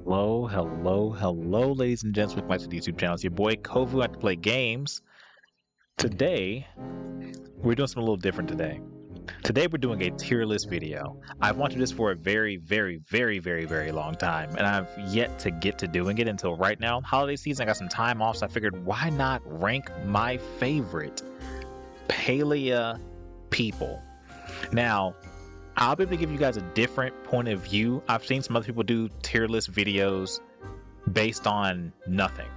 Hello, hello, hello, ladies and gents. Welcome back to the YouTube channel. It's your boy Kovu. I like to play games. Today, we're doing something a little different today. Today, we're doing a tier list video. I've wanted this for a very, very long time, and I've yet to get to doing it until right now. Holiday season, I got some time off, so I figured why not rank my favorite Palia people. Now, I'll be able to give you guys a different point of view. I've seen some other people do tier list videos based on nothing.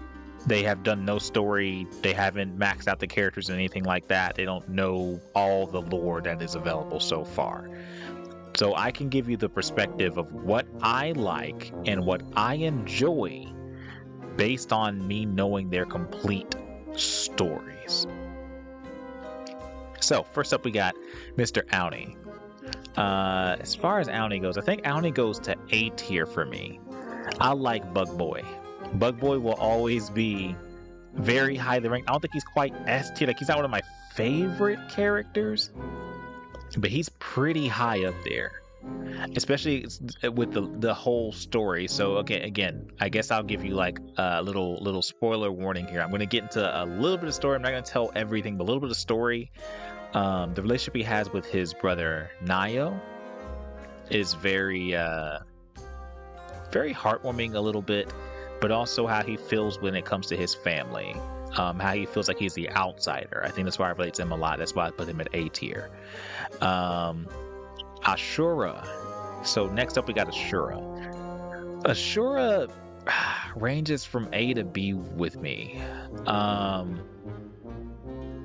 They have done no story. They haven't maxed out the characters or anything like that. They don't know all the lore that is available so far. So I can give you the perspective of what I like and what I enjoy based on me knowing their complete stories. So first up, we got Mr. AUNI. As far as AUNI goes, I think AUNI goes to A tier for me. I like Bug Boy. Bug Boy will always be very highly ranked. I don't think he's quite S tier. Like, he's not one of my favorite characters, but he's pretty high up there, especially with the whole story. So okay, again, I guess I'll give you like a little spoiler warning here. I'm going to get into a little bit of story. I'm not going to tell everything, but a little bit of story. The relationship he has with his brother Nayo is very heartwarming a little bit, but also how he feels when it comes to his family, how he feels like he's the outsider. I think that's why I relate to him a lot. That's why I put him at A tier. ASHURA. So next up we got ASHURA. ASHURA ranges from A to B with me.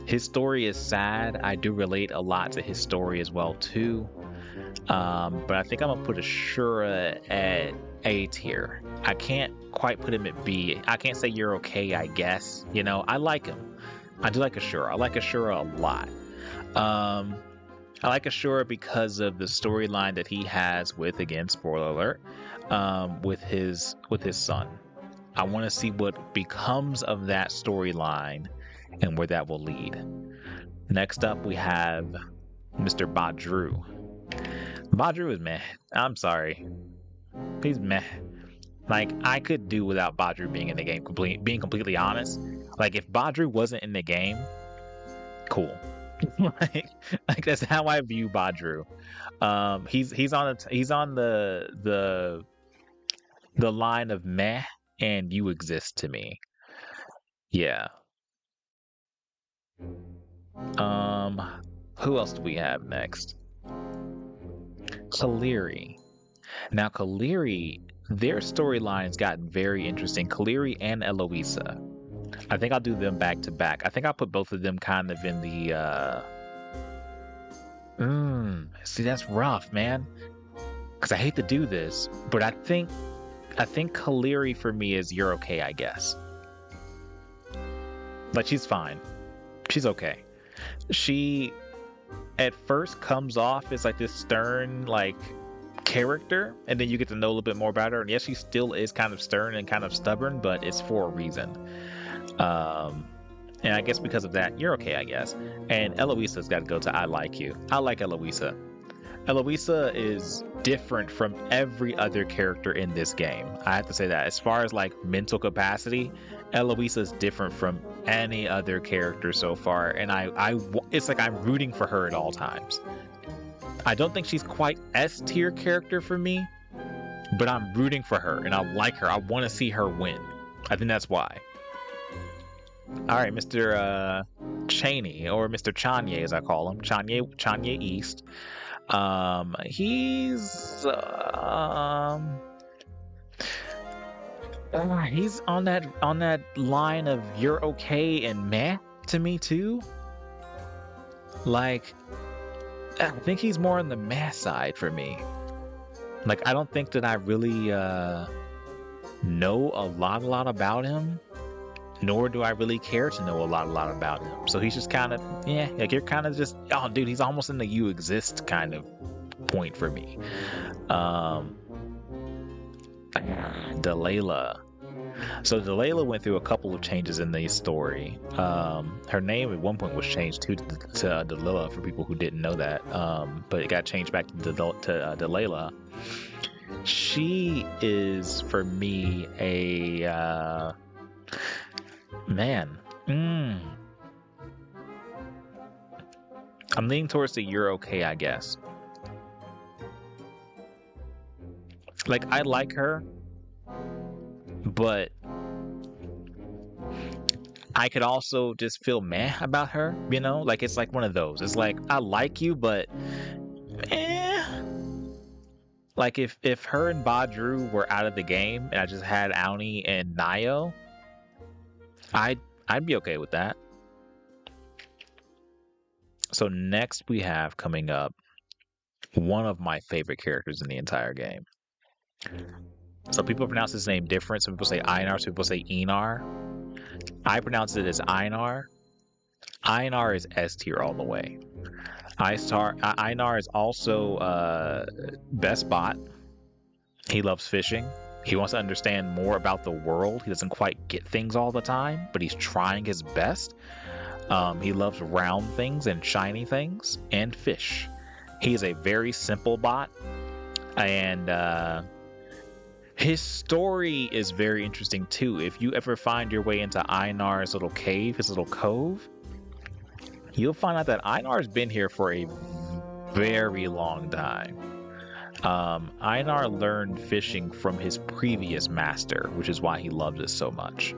His story is sad. I do relate a lot to his story as well too. But I think I'm gonna put ASHURA at A tier. I can't quite put him at B. I can't say you're okay, I guess. You know, I like him. I do like ASHURA. I like ASHURA a lot. I like ASHURA because of the storyline that he has with, again, spoiler alert, with his son. I want to see what becomes of that storyline and where that will lead. Next up, we have Mr. BADRUU. BADRUU is meh. I'm sorry. He's meh. Like, I could do without BADRUU being in the game, being completely honest. Like, if BADRUU wasn't in the game, cool. like that's how I view BADRUU. He's on the line of meh and you exist to me. Yeah. Who else do we have next? KALERI. Now KALERI, their storylines got very interesting. KALERI and ELOUISA. I think I'll do them back to back. I think I'll put both of them kind of in the see, that's rough, man. Because I hate to do this, but I think KALERI for me is you're okay, I guess. Like, she's fine. She's okay. She at first comes off as like this stern like character, and then you get to know a little bit more about her, and yes, she still is kind of stern and kind of stubborn, but it's for a reason. And I guess because of that, you're okay, I guess. And ELOUISA's got to go to I like you. I like ELOUISA. ELOUISA is different from every other character in this game. I have to say that. As far as like mental capacity, ELOUISA is different from any other character so far, and it's like I'm rooting for her at all times. I don't think she's quite S tier character for me, but I'm rooting for her and I like her. I want to see her win. I think that's why. All right, Mr. Cheney, or Mr. Chanye as I call him, Chanye East. He's on that line of you're okay and meh to me too. Like, I think he's more on the meh side for me. Like, I don't think that I really know a lot about him, nor do I really care to know a lot about him. So he's just kind of, yeah, like you're kind of just, oh dude, he's almost in the you exist kind of point for me. DELAILA. So DELAILA went through a couple of changes in the story. Her name at one point was changed to DELAILA for people who didn't know that, but it got changed back to DELAILA. She is for me a man. I'm leaning towards the you're okay, I guess. Like, I like her, but I could also just feel meh about her, you know? Like, it's like one of those. It's like, I like you, but eh. Like, if her and BADRUU were out of the game and I just had AUNI and Nayo, I'd be okay with that. So next we have coming up one of my favorite characters in the entire game. So people pronounce his name different. Some people say Einar, some people say Einar. I pronounce it as Einar. Einar is S tier all the way. Einar is also best bot. He loves fishing. He wants to understand more about the world. He doesn't quite get things all the time, but he's trying his best. He loves round things and shiny things and fish. He's a very simple bot, and his story is very interesting too. If you ever find your way into Einar's little cave, his little cove, you'll find out that Einar's been here for a very long time. Einar learned fishing from his previous master, which is why he loves it so much.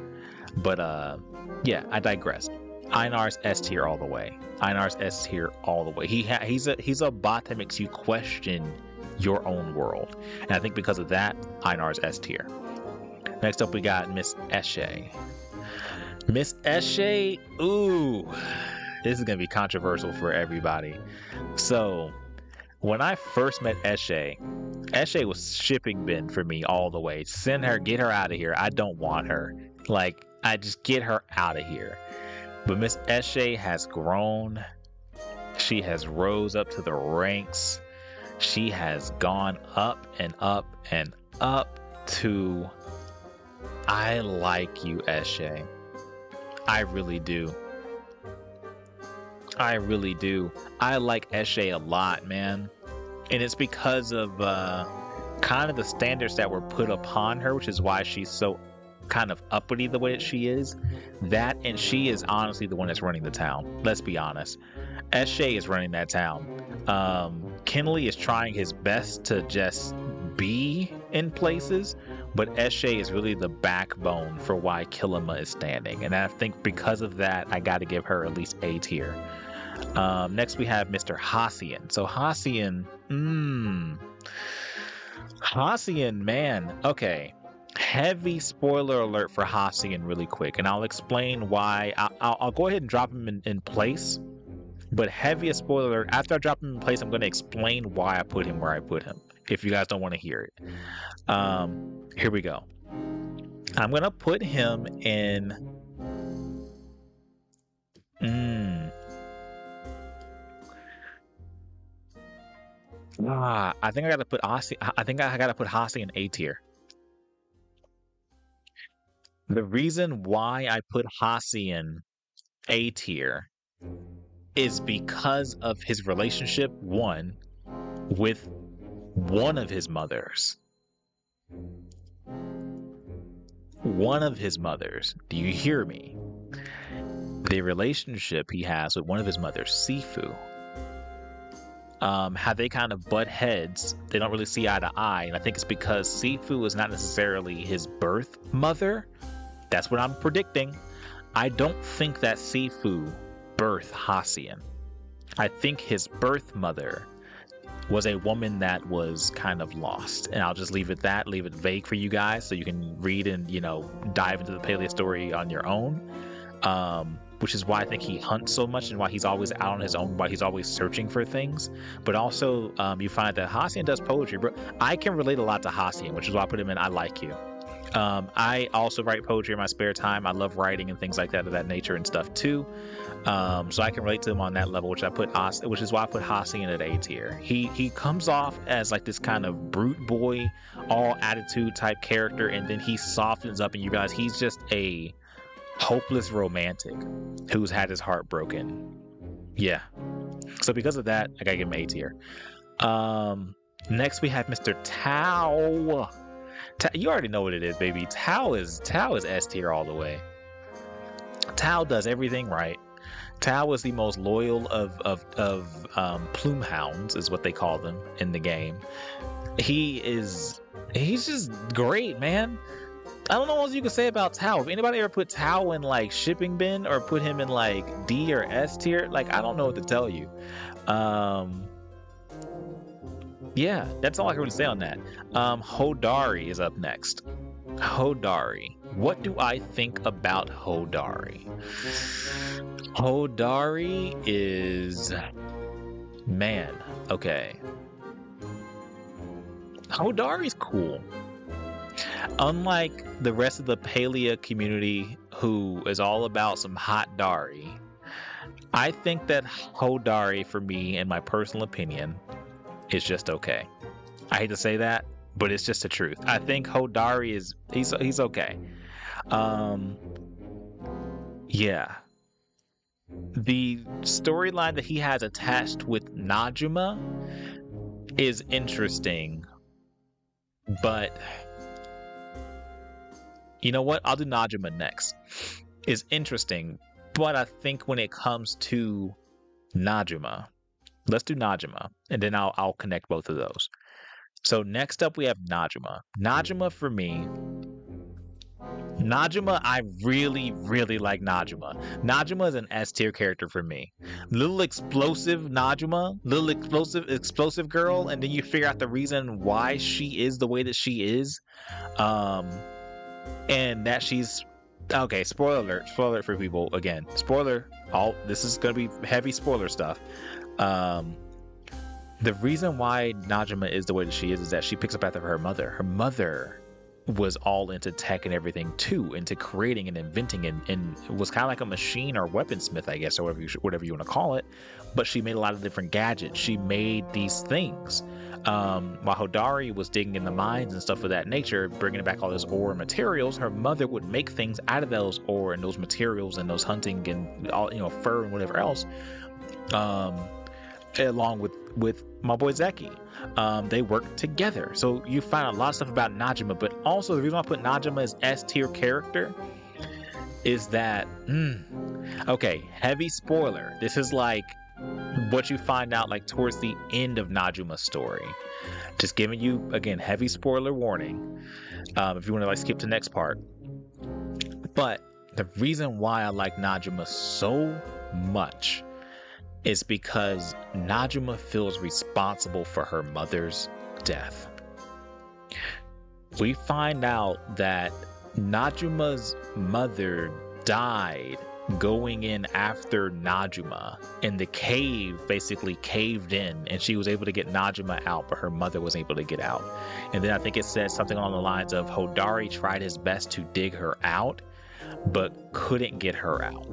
But yeah, I digress. Einar's S tier all the way. Einar's S tier all the way. He's a bot that makes you question your own world, and I think because of that, Einar's S tier. Next up, we got Miss ESHE. Miss ESHE, ooh, this is gonna be controversial for everybody. So, when I first met ESHE, ESHE was shipping bin for me all the way. Send her, get her out of here. I don't want her. Like, I just get her out of here. But Miss ESHE has grown. She has rose up to the ranks. She has gone up and up and up to, I like you, ESHE. I really do. I really do. I like ESHE a lot, man. And it's because of kind of the standards that were put upon her, which is why she's so kind of uppity the way that she is. That, and she is honestly the one that's running the town. Let's be honest. ESHE is running that town. KENLI is trying his best to just be in places, but ESHE is really the backbone for why Kilima is standing. And I think because of that, I got to give her at least A tier. Next we have Mr. HASSIAN. So HASSIAN, HASSIAN, man, okay. Heavy spoiler alert for HASSIAN really quick, and I'll explain why. I'll go ahead and drop him in place, but heavy spoiler alert. After I drop him in place, I'm going to explain why I put him where I put him, if you guys don't want to hear it. Here we go. I'm going to put him in... I think I got to put HASSIAN A tier. The reason why I put HASSIAN A tier is because of his relationship, one, with one of his mothers. One of his mothers. Do you hear me? The relationship he has with one of his mothers, SIFUU. How they kind of butt heads. They don't really see eye to eye, and I think it's because SIFUU is not necessarily his birth mother. That's what I'm predicting. I don't think that SIFUU birthed HASSIAN. I think his birth mother was a woman that was kind of lost. And I'll just leave it vague for you guys so you can read and, you know, dive into the Palia story on your own. Which is why I think he hunts so much and why he's always out on his own, why he's always searching for things. But also, you find that HASSIAN does poetry. Bro, I can relate a lot to HASSIAN, which is why I put him in I like you. I also write poetry in my spare time. I love writing and things like that of that nature and stuff too. So I can relate to him on that level, which is why I put HASSIAN at A tier. He comes off as like this kind of brute boy, all attitude type character, and then he softens up and you realize he's just a hopeless romantic who's had his heart broken. Yeah. So because of that, I gotta give him A tier. Next we have Mr. Tao. You already know what it is, baby. Tao is S tier all the way. Tao does everything right. Tao is the most loyal of plume hounds, is what they call them in the game. He's just great, man. I don't know what else you can say about Tao. If anybody ever put Tao in like shipping bin or put him in like D or S tier, like I don't know what to tell you. Yeah, that's all I can really say on that. Hodari is up next. Hodari. What do I think about Hodari? Hodari is... Man, okay. Hodari's cool. Unlike the rest of the Palia community, who is all about some hot Dari, I think that Hodari, for me, in my personal opinion, is just okay. I hate to say that, but it's just the truth. I think Hodari is he's okay. Yeah. The storyline that he has attached with Najuma is interesting, but you know what? I'll do Najuma next. It's interesting, but I think when it comes to Najuma, let's do Najuma, and then I'll connect both of those. So next up we have Najuma. Najuma, for me, I really, really like Najuma. Najuma is an S tier character for me. Little explosive Najuma, little explosive girl, and then you figure out the reason why she is the way that she is. And that she's okay, spoiler alert for people again. Spoiler, this is gonna be heavy spoiler stuff. The reason why Najuma is the way that she is that she picks up after her mother. Her mother was all into tech and everything too, into creating and inventing, and was kind of like a machine or weaponsmith, I guess, or whatever you want to call it. But she made a lot of different gadgets. She made these things. While Hodari was digging in the mines and stuff of that nature, bringing back all this ore and materials, her mother would make things out of those ore and those materials and those hunting and all, fur and whatever else. Along with my boy Zeki. They work together. So you find a lot of stuff about Najuma, but also the reason I put Najuma as S tier character is that, okay, heavy spoiler. This is like what you find out like towards the end of Najuma's story. Just giving you, again, heavy spoiler warning. If you want to like skip to the next part. But the reason why I like Najuma so much is because Najuma feels responsible for her mother's death. We find out that Najuma's mother died going in after Najuma, and the cave basically caved in, and she was able to get Najuma out, but her mother was able to get out. And then I think it says something along the lines of Hodari tried his best to dig her out, but couldn't get her out.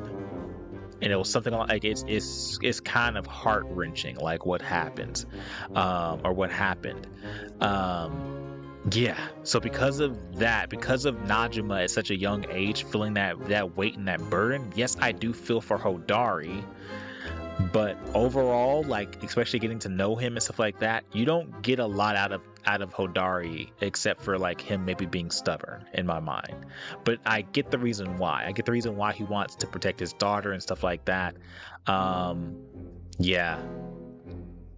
And it was something like it's kind of heart-wrenching, like what happened, or what happened. Yeah. So because of that, because of Najuma at such a young age, feeling that weight and that burden, yes, I do feel for Hodari. But overall, like especially getting to know him and stuff like that, you don't get a lot out of Hodari except for like him maybe being stubborn in my mind. But I get the reason why. I get the reason why he wants to protect his daughter and stuff like that. Yeah.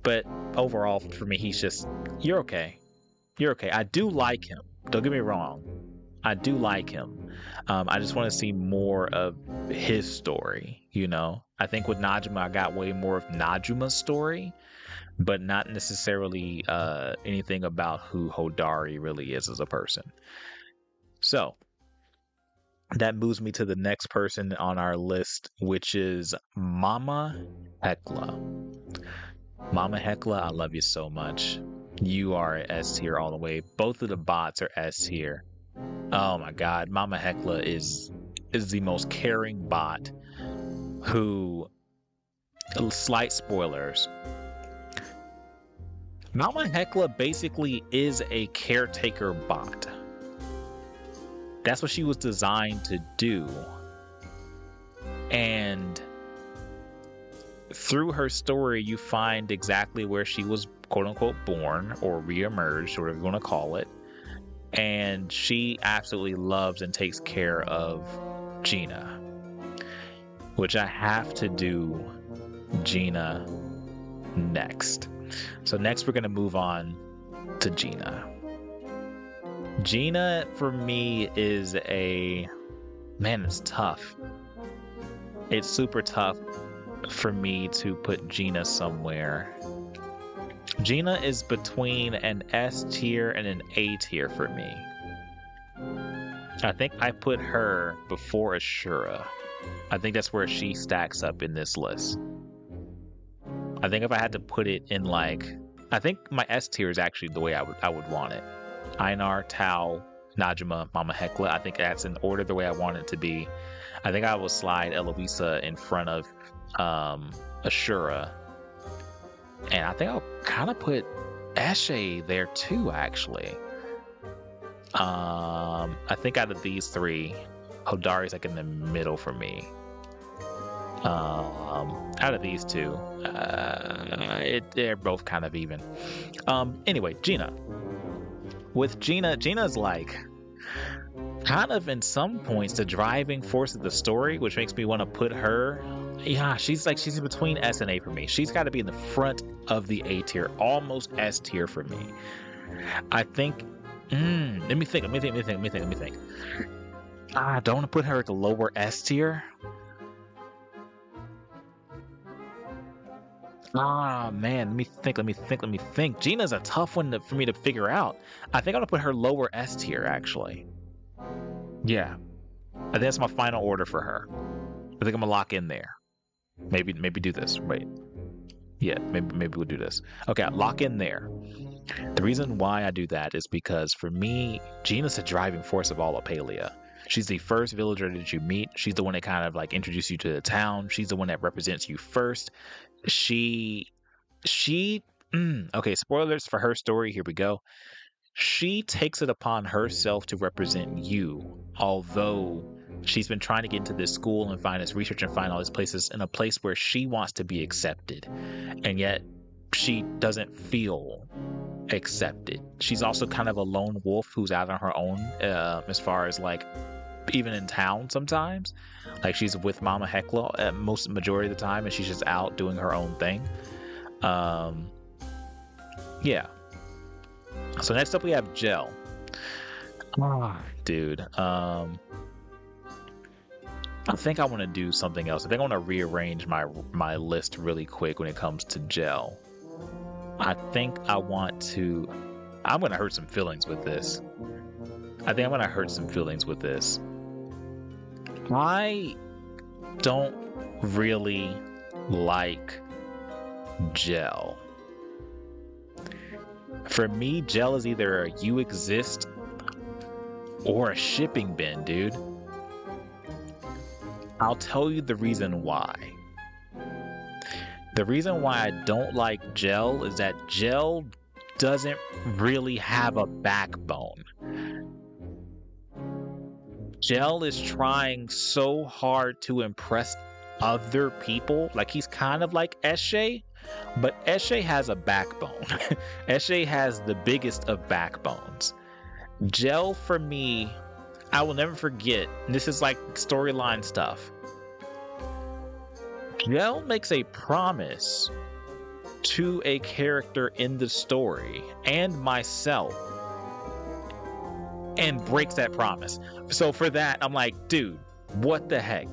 But overall, for me, he's just, you're okay. You're okay. I do like him. Don't get me wrong. I do like him. I just want to see more of his story, I think with Najuma, I got way more of Najuma's story, but not necessarily anything about who Hodari really is as a person. So that moves me to the next person on our list, which is Mama HEKLA. Mama HEKLA, I love you so much. You are S tier all the way. Both of the bots are S tier. Oh my god, Mama HEKLA is the most caring bot who, slight spoilers, Mama HEKLA basically is a caretaker bot. That's what she was designed to do. And through her story, you find exactly where she was quote unquote born or re-emerged, or whatever you want to call it. And she absolutely loves and takes care of JINA, which I have to do JINA next. So next we're going to move on to JINA. JINA for me is man, it's tough. It's super tough for me to put JINA somewhere. JINA is between an S tier and an A tier for me. I think I put her before ASHURA. I think that's where she stacks up in this list. I think if I had to put it in I think my S tier is actually the way I would want it. Einar, Tao, NAJUMA, Mama HEKLA. I think that's in order the way I want it to be. I think I will slide ELOUISA in front of ASHURA. And I think I'll kind of put ESHE there too, actually. I think out of these three, HODARI's in the middle for me. Out of these two, they're both kind of even. Anyway, JINA. With JINA's kind of in some points the driving force of the story, which makes me want to put her. Yeah, she's in between S and A for me. She's got to be in the front of the A tier, almost S tier for me. I think. Let me think. I don't want to put her at the lower S tier. Man, let me think. JINA's a tough one for me to figure out. I think I'm gonna put her lower S tier, actually. Yeah, I think that's my final order for her. I think I'm gonna lock in there. Maybe do this. Wait. Yeah, maybe we'll do this. Okay, lock in there. The reason why I do that is because for me, JINA's the driving force of all of Palia. She's the first villager that you meet. She's the one that kind of introduces you to the town. She's the one that represents you first. Okay, spoilers for her story. Here we go. She takes it upon herself to represent you, although she's been trying to get into this school and find this research and find all these places in a place where she wants to be accepted, and yet she doesn't feel accepted. She's also kind of a lone wolf who's out on her own, as far as even in town sometimes. She's with Mama HEKLA at majority of the time, and she's just out doing her own thing. Yeah. So next up we have Gel. Dude. I think I want to do something else. I think I want to rearrange my list really quick when it comes to Gel. I think I'm going to hurt some feelings with this. I don't really like Gel. For me, Gel is either a you exist or a shipping bin, dude. I'll tell you the reason why. The reason why I don't like Gel is that Gel doesn't really have a backbone. Gel is trying so hard to impress other people. He's kind of like ESHE, but ESHE has a backbone. ESHE has the biggest of backbones. Gel, for me, I will never forget, and this is storyline stuff. Gel makes a promise to a character in the story and myself and breaks that promise. So for that, I'm like, dude, what the heck?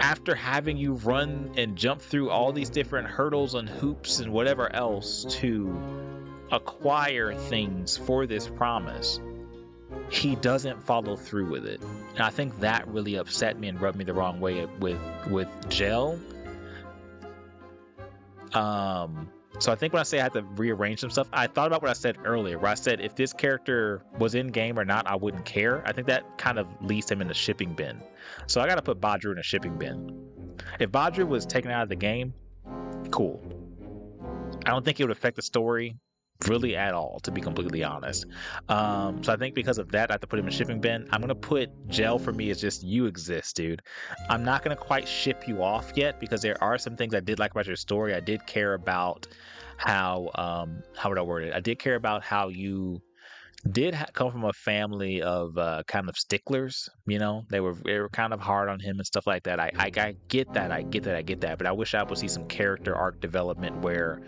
After having you run and jump through all these different hurdles and hoops and whatever else to acquire things for this promise, he doesn't follow through with it. And I think that really upset me and rubbed me the wrong way with Gel. So I think when I say I had to rearrange some stuff, I thought about what I said earlier, where I said if this character was in game or not, I wouldn't care. I think that kind of leaves him in the shipping bin. So I got to put BADRUU in a shipping bin. If BADRUU was taken out of the game, cool. I don't think it would affect the story really at all, to be completely honest. So I think because of that, I have to put him in shipping bin. I'm gonna put Gel for me as just you exist, dude. I'm not gonna quite ship you off yet because there are some things I did like about your story. I did care about how would I word it? I did care about how you did come from a family of kind of sticklers. You know, they were kind of hard on him and stuff like that. I get that, I get that, I get that. But I wish I would see some character arc development where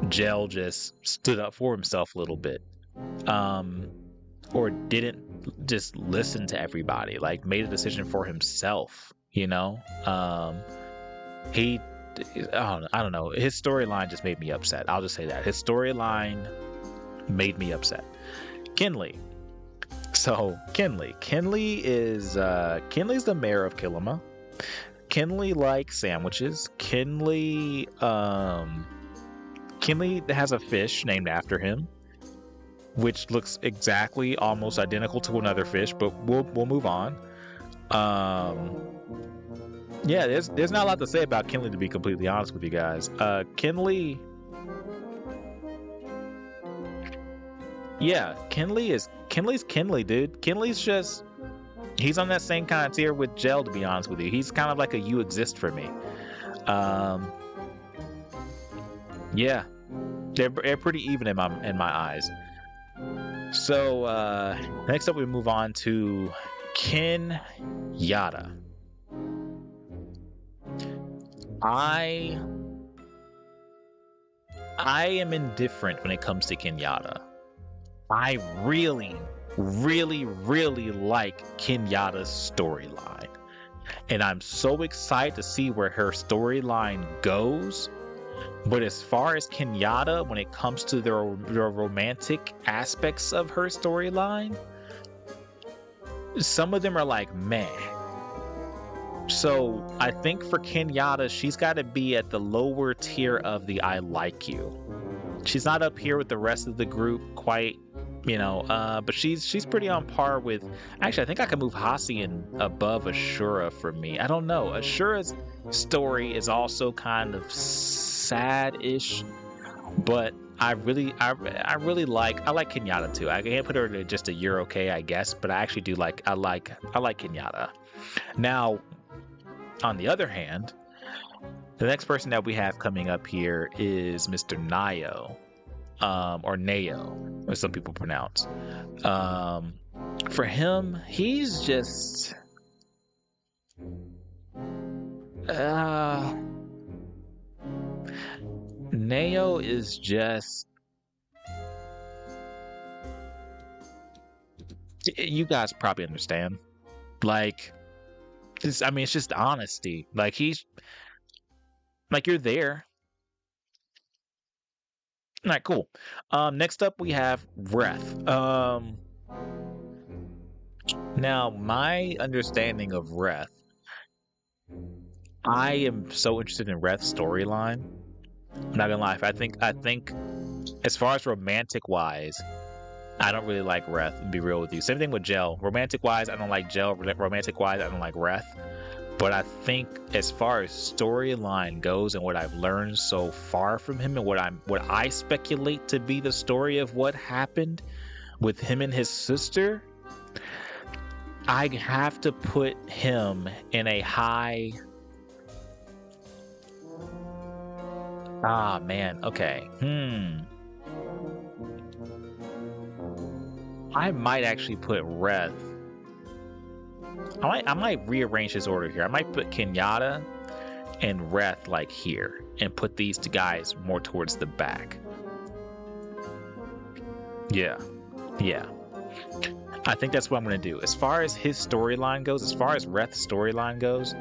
Gel just stood up for himself a little bit, or didn't just listen to everybody, like made a decision for himself. You know, he, I don't know. His storyline just made me upset. I'll just say that his storyline made me upset. KENLI. So KENLI's the mayor of Kilima. KENLI likes sandwiches. KENLI has a fish named after him, which looks exactly almost identical to another fish, but we'll move on. Yeah, there's not a lot to say about KENLI, to be completely honest with you guys. KENLI's KENLI, dude. KENLI's just, he's on that same kind of tier with Gel, to be honest with you. He's kind of like a you exist for me. Yeah, they're pretty even in my eyes. So next up, we move on to KENYATTA. I am indifferent when it comes to KENYATTA. I really, really, really like KENYATTA's storyline. And I'm so excited to see where her storyline goes. But as far as KENYATTA, when it comes to the romantic aspects of her storyline, some of them are like, meh. So I think for KENYATTA, she's got to be at the lower tier of the I like you. She's not up here with the rest of the group quite, you know, but she's pretty on par with. Actually, I think I can move HASSIAN above ASHURA for me. I don't know. ASHURA's story is also kind of sad-ish, but I really like KENYATTA too. I can't put her to just a you're okay, I guess, but I actually do like KENYATTA. Now, on the other hand, the next person that we have coming up here is Mr. Nayo, or Nayo, as some people pronounce. For him, he's just Nayo is just, you guys probably understand. Like, it's just honesty. Like, he's like, you're there. All right, cool. Next up we have RETH. Now, my understanding of RETH, I am so interested in RETH's storyline. I'm not gonna lie. I think as far as romantic wise, I don't really like RETH, to be real with you. Same thing with Gel. Romantic wise, I don't like Gel. Romantic wise, I don't like RETH. But I think as far as storyline goes and what I've learned so far from him and what I speculate to be the story of what happened with him and his sister, I have to put him in a high. Ah, man. Okay. I might actually put RETH. I might rearrange his order here. I might put KENYATTA and RETH like here and put these two guys more towards the back. Yeah. I think that's what I'm going to do. As far as his storyline goes, as far as RETH's storyline goes,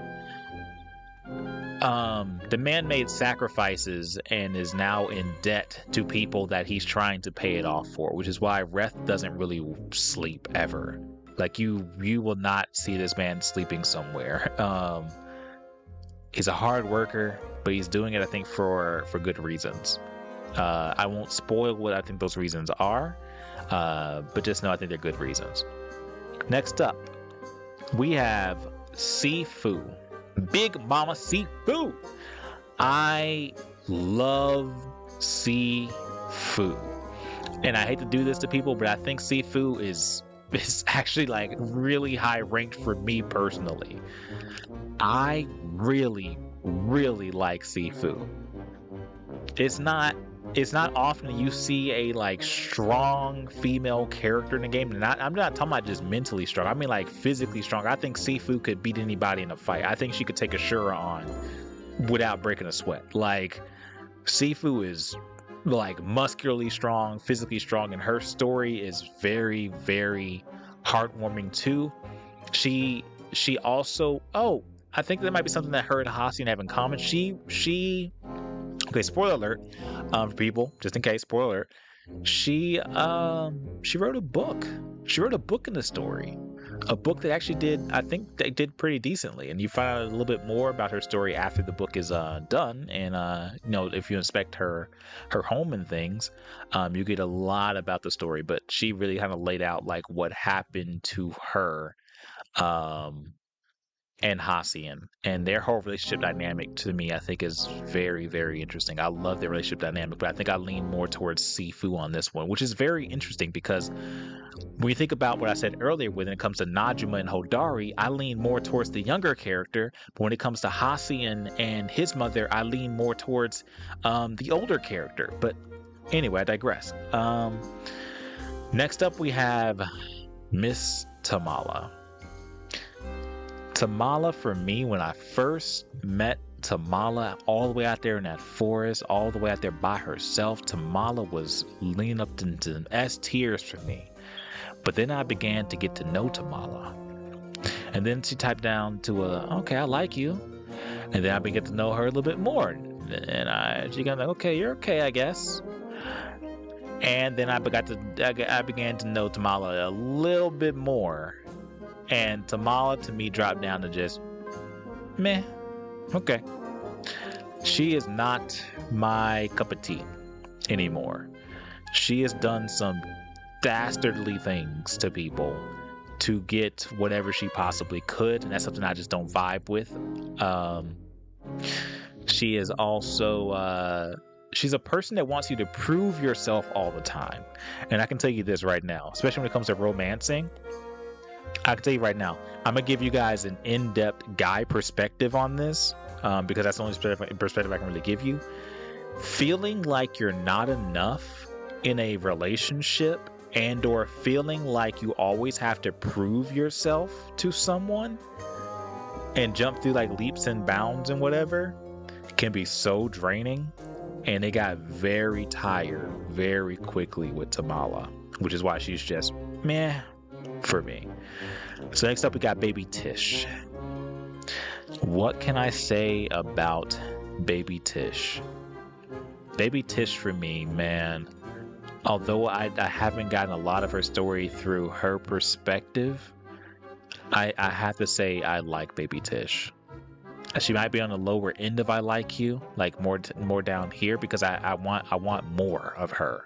the man made sacrifices and is now in debt to people that he's trying to pay it off for, which is why RETH doesn't really sleep ever. Like, you will not see this man sleeping somewhere. He's a hard worker, but he's doing it, I think, for good reasons. I won't spoil what I think those reasons are, but just know I think they're good reasons. Next up, we have SIFUU. Big Mama SIFUU. I love SIFUU. and I hate to do this to people, but I think SIFUU is actually like really high ranked for me personally. I really, really like SIFUU. It's not often you see a like strong female character in the game. And I'm not talking about just mentally strong. I mean like physically strong. I think SIFUU could beat anybody in a fight. I think she could take ASHURA on without breaking a sweat. Like SIFUU is like muscularly strong, physically strong, and her story is very, very heartwarming too. She also, oh, I think that might be something that her and HASSIAN have in common. Okay, spoiler alert, for people, just in case, spoiler alert. She wrote a book. She wrote a book in the story. A book that actually did, I think they did pretty decently. And you find out a little bit more about her story after the book is done. And you know, if you inspect her home and things, you get a lot about the story. But she really kind of laid out like what happened to her and HASSIAN, and their whole relationship dynamic to me, I think, is very, very interesting. I love their relationship dynamic, but I think I lean more towards SIFUU on this one, which is very interesting because when you think about what I said earlier, when it comes to NAJUMA and HODARI, I lean more towards the younger character, but when it comes to HASSIAN and his mother, I lean more towards the older character. But anyway, I digress. Next up, we have Miss Tamala. Tamala, for me, when I first met Tamala all the way out there in that forest, all the way out there by herself, Tamala was leaning up into S tiers for me. But then I began to get to know Tamala. And then she typed down to okay, I like you. And then I began to know her a little bit more. And she got like, okay, you're okay, I guess. And then I began to know Tamala a little bit more. And Tamala to me dropped down to just meh. Okay. She is not my cup of tea anymore. She has done some dastardly things to people to get whatever she possibly could, and that's something I just don't vibe with. She is also she's a person that wants you to prove yourself all the time. And I can tell you this right now, especially when it comes to romancing. I can tell you right now, I'm going to give you guys an in-depth guy perspective on this, because that's the only perspective I can really give you. Feeling like you're not enough in a relationship and or feeling like you always have to prove yourself to someone and jump through like leaps and bounds and whatever can be so draining. And it got very tired very quickly with Tamala, which is why she's just meh for me. So next up we got baby Tish. What can I say about baby Tish? Baby Tish for me, man, although I haven't gotten a lot of her story through her perspective, I have to say I like baby Tish. She might be on the lower end of I like you, like more down here, because I want more of her.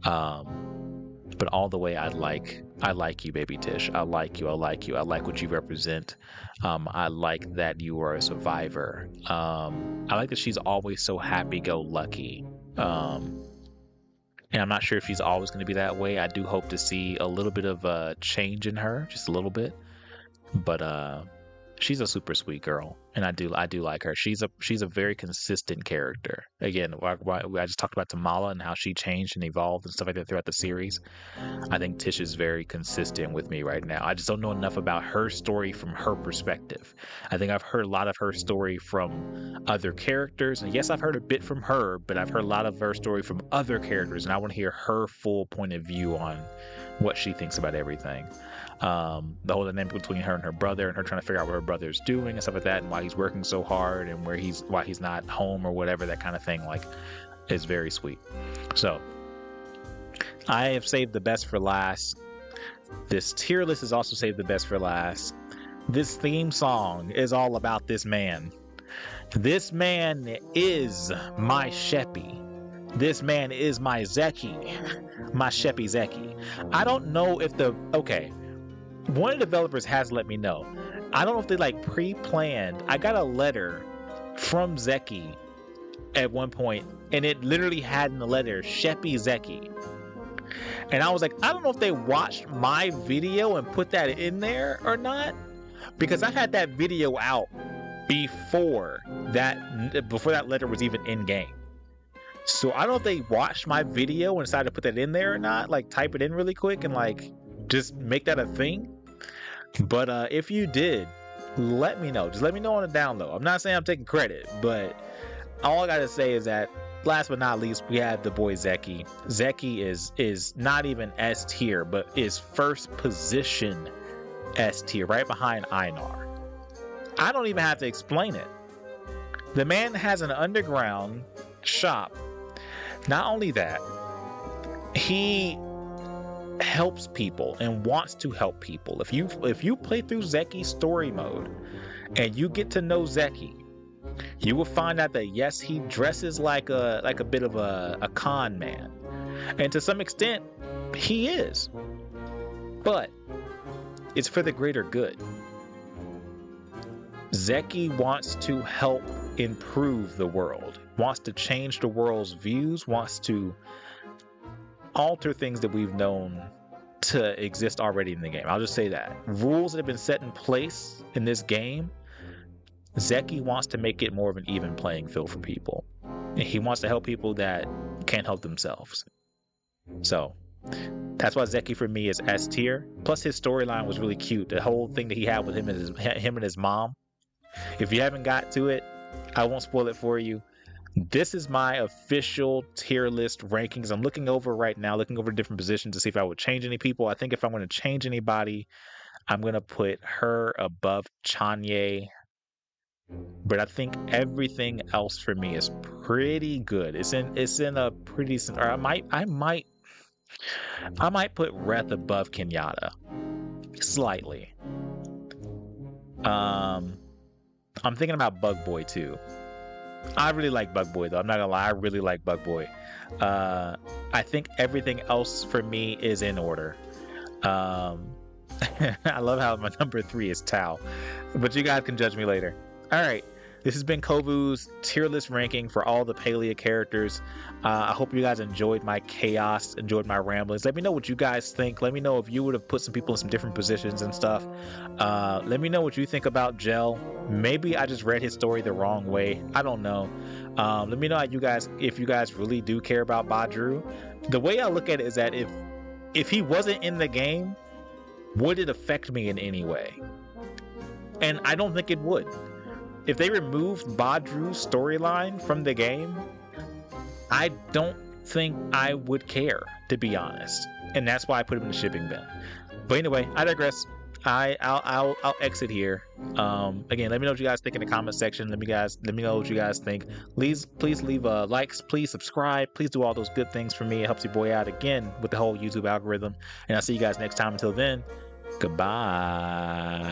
But all the way I like you, baby Tish. I like you. I like you. I like what you represent. I like that you are a survivor. I like that she's always so happy-go-lucky. And I'm not sure if she's always going to be that way. I do hope to see a little bit of a change in her, just a little bit. But she's a super sweet girl, and I do like her. She's a very consistent character. Again, I just talked about Tamala and how she changed and evolved and stuff like that throughout the series. I think Tish is very consistent with me right now. I just don't know enough about her story from her perspective. I think I've heard a lot of her story from other characters, and yes, I've heard a bit from her, but I've heard a lot of her story from other characters, and I want to hear her full point of view on what she thinks about everything. The whole dynamic between her and her brother, and her trying to figure out what her brother's doing and stuff like that, and why he's working so hard, and why he's not home or whatever, that kind of thing, like, is very sweet. So I have saved the best for last. This tier list is also saved the best for last. This theme song is all about this man. This man is my Sheppy. This man is my Zeki. My Sheppy Zeki. I don't know if one of the developers has let me know. I don't know if they like pre-planned. I got a letter from Zeki at one point, and it literally had in the letter Sheppy Zeki. And I was like, I don't know if they watched my video and put that in there or not, because I had that video out before that letter was even in game. So I don't know if they watched my video and decided to put that in there or not, like type it in really quick and like just make that a thing. But if you did, let me know. Just let me know on the down low. I'm not saying I'm taking credit, but all I gotta say is that last but not least, we have the boy Zeki. Zeki is not even S tier, but is first position S tier, right behind Einar. I don't even have to explain it. The man has an underground shop. Not only that, he helps people and wants to help people. If you play through Zeki's story mode and you get to know Zeki, you will find out that yes, he dresses like a bit of a con man, and to some extent he is, but it's for the greater good. Zeki wants to help improve the world, wants to change the world's views, wants to alter things that we've known to exist already in the game. I'll just say that. Rules that have been set in place in this game, Zeki wants to make it more of an even playing field for people. And he wants to help people that can't help themselves. So that's why Zeki for me is S tier. Plus his storyline was really cute. The whole thing that he had with him and his mom. If you haven't got to it, I won't spoil it for you. This is my official tier list rankings. I'm looking over right now, looking over different positions to see if I would change any people. I think if I'm going to change anybody, I'm going to put her above Chanye. But I think everything else for me is pretty good. It's in a pretty, or I might put RETH above Kenyatta slightly. I'm thinking about Bug Boy too. I really like Bug Boy though. I'm not gonna lie, I really like Bug Boy. I think everything else for me is in order. I love how my number 3 is Tao, but you guys can judge me later. All right, this has been Kovu's tier list ranking for all the Palia characters. I hope you guys enjoyed my chaos, enjoyed my ramblings. Let me know what you guys think. Let me know if you would have put some people in some different positions and stuff. Let me know what you think about Gel. Maybe I just read his story the wrong way. I don't know. Let me know how if you guys really do care about BADRUU. The way I look at it is that if he wasn't in the game, would it affect me in any way? And I don't think it would. If they removed BADRUU's storyline from the game, I don't think I would care, to be honest. And that's why I put him in the shipping bin. But anyway, I digress. I'll exit here. Again, let me know what you guys think in the comment section. Let me know what you guys think. Please leave likes. Please subscribe. Please do all those good things for me. It helps your boy out again with the whole YouTube algorithm. And I'll see you guys next time. Until then, goodbye.